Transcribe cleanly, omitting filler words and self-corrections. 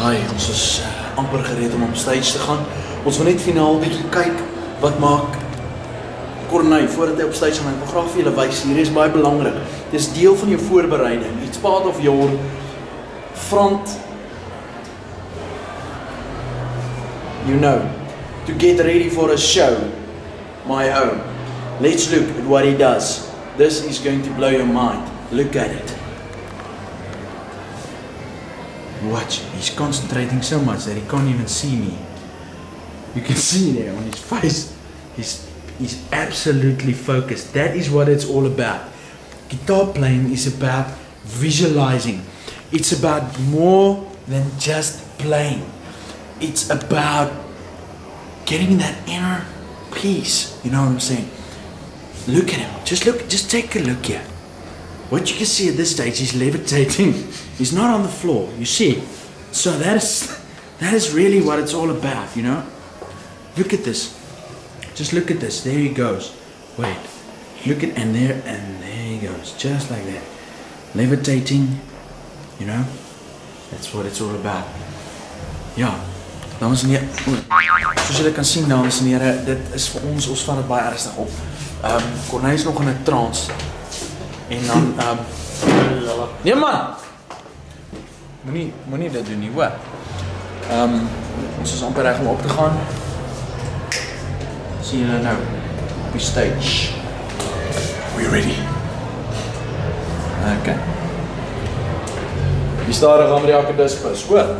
Hi, ons is amper gereed om op stage te gaan. Ons wil net finaal bietjie kyk wat maak Corneille voordat hy op stage gaan. Ek wil graag vir julle wys, hier is baie belangrik. Dit is deel van jou voorbereiding. It's part of your front, you know, to get ready for a show, my own. Let's look at what he does. This is going to blow your mind. Look at it. Watch, he's concentrating so much that he can't even see me. You can see there on his face. He's absolutely focused. That is what it's all about. Guitar playing is about visualizing. It's about more than just playing. It's about getting that inner peace. You know what I'm saying? Look at him. Just take a look here. What you can see at this stage, he's levitating. He's not on the floor, you see. So that is really what it's all about, you know. Look at this. Just look at this. There he goes. Wait. Look at and there he goes. Just like that. Levitating, you know. That's what it's all about. Ja. Dames en heren, soos julle kan sien, dames en heren, dit is vir ons vat het baie ernstig op. Corneille is nog in 'n trance. En dan, nee man! Moenie dit doen nie, hoor. Ons is amper reg om op te gaan. Sien julle nou, op die stage. We ready? Okay. Die stadig gaan met die akkerdiskus, hoor.